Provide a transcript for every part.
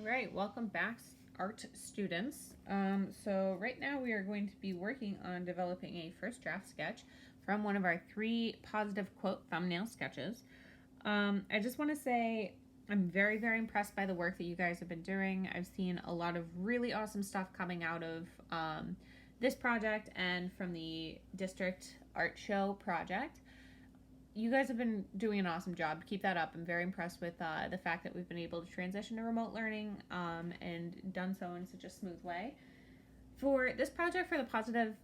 right, welcome back, art students. So right now we are going to be working on developing a first draft sketch from one of our 3 positive quote thumbnail sketches. I just want to say I'm very, very impressed by the work that you guys have been doing. I've seen a lot of really awesome stuff coming out of this project and from the district art show project. You guys have been doing an awesome job. Keep that up. I'm very impressed with the fact that we've been able to transition to remote learning and done so in such a smooth way. For this project, for the positive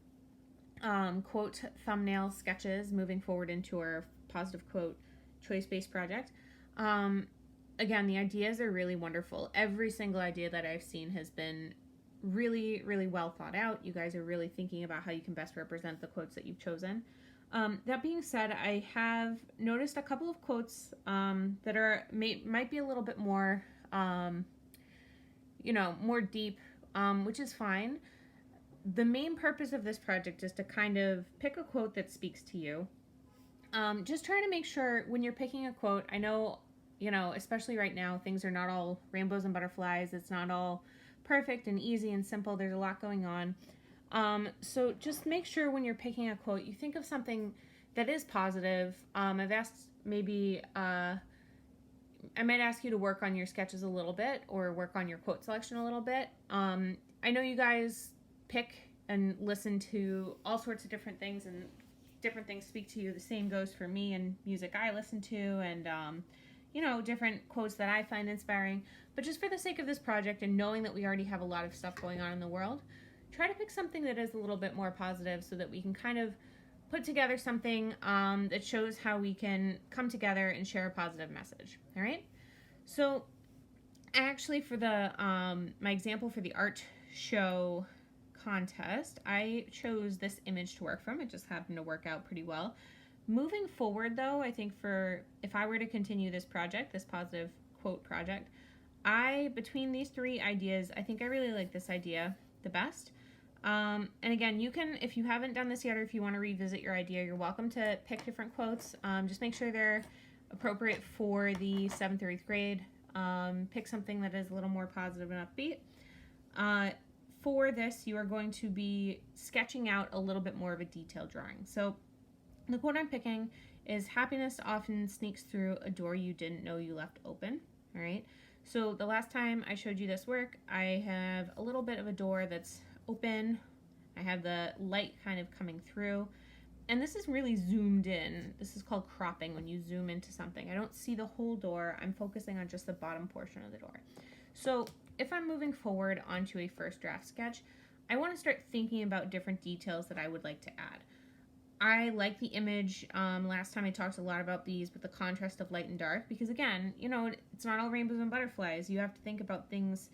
quote thumbnail sketches, moving forward into our positive quote choice-based project, again, the ideas are really wonderful. Every single idea that I've seen has been really, really well thought out. You guys are really thinking about how you can best represent the quotes that you've chosen. That being said, I have noticed a couple of quotes that might be a little bit more, more deep, which is fine. The main purpose of this project is to kind of pick a quote that speaks to you. Just try to make sure when you're picking a quote, I know, especially right now, things are not all rainbows and butterflies. It's not all perfect and easy and simple. There's a lot going on. So just make sure when you're picking a quote, you think of something that is positive. I've asked maybe, I might ask you to work on your sketches a little bit or work on your quote selection a little bit. I know you guys pick and listen to all sorts of different things and different things speak to you. The same goes for me and music I listen to and, different quotes that I find inspiring. But just for the sake of this project and knowing that we already have a lot of stuff going on in the world, try to pick something that is a little bit more positive so that we can kind of put together something that shows how we can come together and share a positive message. All right. So actually for the my example for the art show contest, I chose this image to work from. It just happened to work out pretty well. Moving forward though, I think if I were to continue this project, this positive quote project, between these 3 ideas, I think I really like this idea the best. And again, you can, if you haven't done this yet or if you want to revisit your idea, you're welcome to pick different quotes. Just make sure they're appropriate for the 7th or 8th grade. Pick something that is a little more positive and upbeat. For this, you are going to be sketching out a little bit more of a detailed drawing. So the quote I'm picking is, "Happiness often sneaks through a door you didn't know you left open." All right. So the last time I showed you this work, I have a little bit of a door that's open. I have the light kind of coming through. And this is really zoomed in. This is called cropping when you zoom into something. I don't see the whole door. I'm focusing on just the bottom portion of the door. So if I'm moving forward onto a first draft sketch, I want to start thinking about different details that I would like to add. I like the image. Last time I talked a lot about these with the contrast of light and dark because again, it's not all rainbows and butterflies. You have to think about things,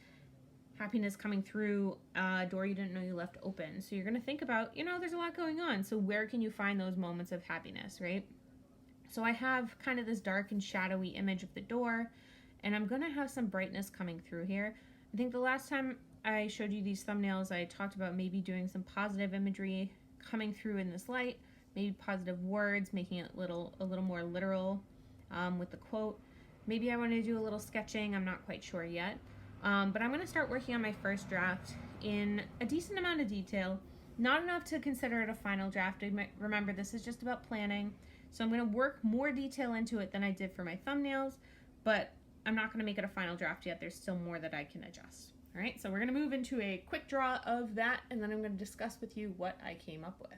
happiness coming through a door you didn't know you left open. So you're going to think about, there's a lot going on. So where can you find those moments of happiness, right? So I have kind of this dark and shadowy image of the door, and I'm going to have some brightness coming through here. I think the last time I showed you these thumbnails, I talked about maybe doing some positive imagery coming through in this light, maybe positive words, making it a little more literal with the quote. Maybe I want to do a little sketching. I'm not quite sure yet. But I'm going to start working on my first draft in a decent amount of detail, not enough to consider it a final draft. Remember, this is just about planning. So I'm going to work more detail into it than I did for my thumbnails, but I'm not going to make it a final draft yet. There's still more that I can adjust. All right, so we're going to move into a quick draw of that, and then I'm going to discuss with you what I came up with.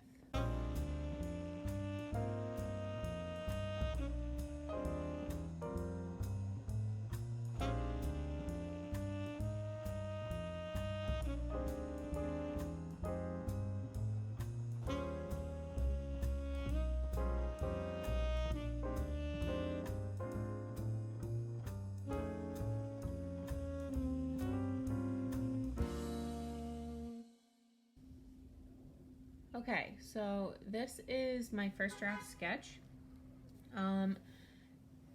Okay, so this is my first draft sketch.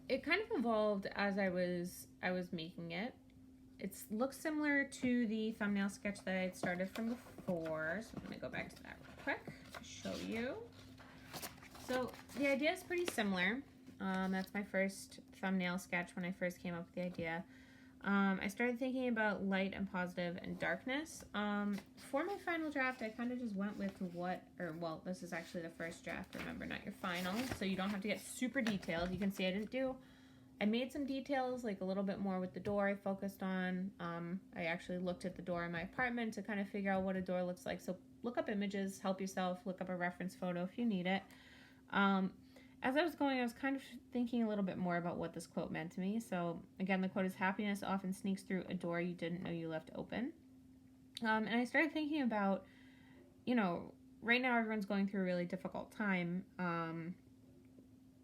It kind of evolved as I was making it. It looks similar to the thumbnail sketch that I had started from before. So I'm going to go back to that real quick to show you. So the idea is pretty similar. That's my first thumbnail sketch when I first came up with the idea. I started thinking about light and positive and darkness. For my final draft, I kind of just went with well, this is actually the first draft, remember, not your final, so you don't have to get super detailed. You can see I made some details, like a little bit more with the door I focused on. I actually looked at the door in my apartment to kind of figure out what a door looks like. So look up images, help yourself, look up a reference photo if you need it. As I was going, I was kind of thinking a little bit more about what this quote meant to me. So again, the quote is, happiness often sneaks through a door you didn't know you left open. And I started thinking about, right now everyone's going through a really difficult time.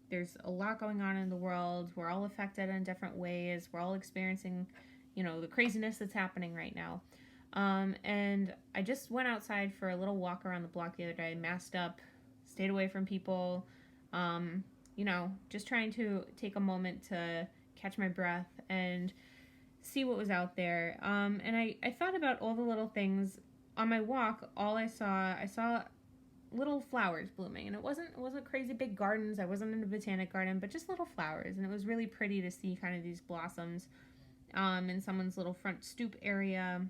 There's a lot going on in the world. We're all affected in different ways. We're all experiencing, the craziness that's happening right now. And I just went outside for a little walk around the block the other day, masked up, stayed away from people, just trying to take a moment to catch my breath and see what was out there. And I thought about all the little things on my walk. I saw little flowers blooming, and it wasn't crazy big gardens. I wasn't in a botanic garden, but just little flowers, and it was really pretty to see kind of these blossoms in someone's little front stoop area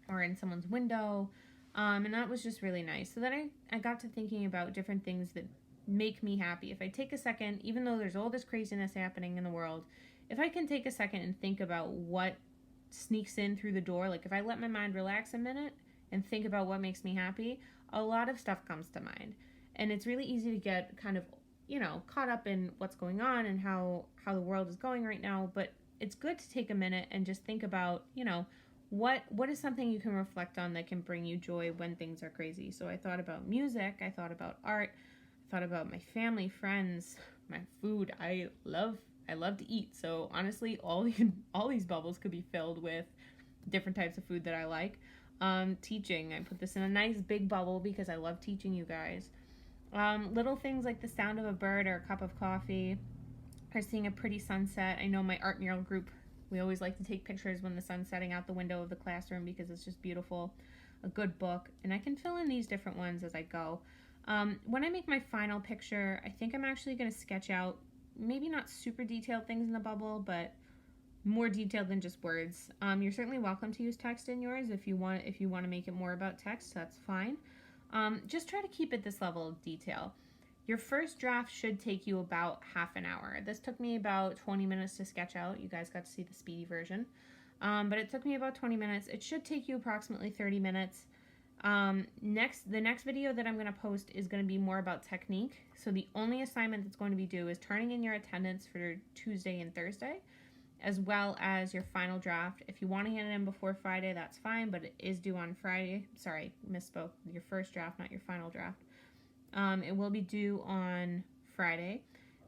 or in someone's window, and that was just really nice. So then I got to thinking about different things that make me happy. If I take a second, even though there's all this craziness happening in the world, if I can take a second and think about what sneaks in through the door, like if I let my mind relax a minute and think about what makes me happy, a lot of stuff comes to mind. And it's really easy to get kind of, caught up in what's going on and how the world is going right now. But it's good to take a minute and just think about, what is something you can reflect on that can bring you joy when things are crazy. So I thought about music, I thought about art, I thought about my family, friends, my food. I love to eat. So honestly, all these bubbles could be filled with different types of food that I like. Teaching, I put this in a nice big bubble because I love teaching you guys. Little things like the sound of a bird or a cup of coffee, or seeing a pretty sunset. I know my art mural group, we always like to take pictures when the sun's setting out the window of the classroom because it's just beautiful. A good book, and I can fill in these different ones as I go. When I make my final picture, I think I'm actually going to sketch out maybe not super detailed things in the bubble, but more detailed than just words. You're certainly welcome to use text in yours if you want to make it more about text. That's fine. Just try to keep it this level of detail. Your first draft should take you about half an hour. This took me about 20 minutes to sketch out. You guys got to see the speedy version, but it took me about 20 minutes. It should take you approximately 30 minutes. The next video that I'm going to post is going to be more about technique. So the only assignment that's going to be due is turning in your attendance for Tuesday and Thursday, as well as your final draft. If you want to hand it in before Friday, that's fine, but it is due on Friday. Sorry, misspoke. Your first draft, not your final draft. It will be due on Friday.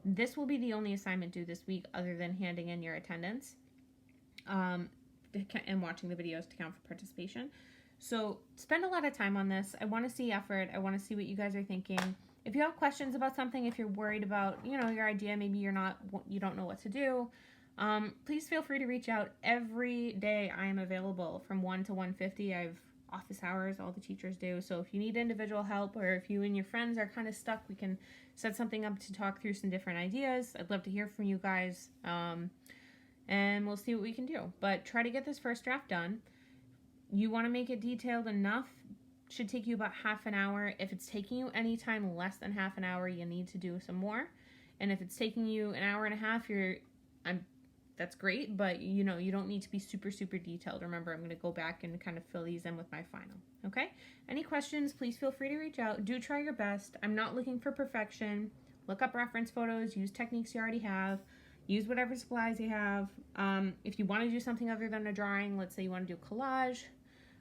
This will be the only assignment due this week other than handing in your attendance and watching the videos to count for participation. So spend a lot of time on this. I want to see effort. I want to see what you guys are thinking. If you have questions about something, if you're worried about, your idea, maybe you don't know what to do, please feel free to reach out. Every day I am available from 1 to 1:50. I have office hours, all the teachers do. So if you need individual help, or if you and your friends are kind of stuck, we can set something up to talk through some different ideas. I'd love to hear from you guys, and we'll see what we can do. But try to get this first draft done. You want to make it detailed enough. Should take you about half an hour. If it's taking you any time less than half an hour, you need to do some more. And if it's taking you an hour and a half, that's great, but you don't need to be super, super detailed. Remember, I'm going to go back and kind of fill these in with my final. Okay? Any questions, please feel free to reach out. Do try your best. I'm not looking for perfection. Look up reference photos. Use techniques you already have. Use whatever supplies you have. If you want to do something other than a drawing, let's say you want to do a collage.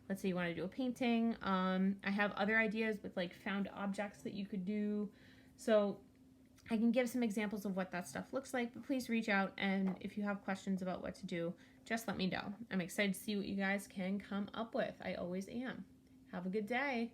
Let's say you want to do a painting. I have other ideas with like found objects that you could do. So I can give some examples of what that stuff looks like, but please reach out, and if you have questions about what to do, just let me know. I'm excited to see what you guys can come up with. I always am. Have a good day.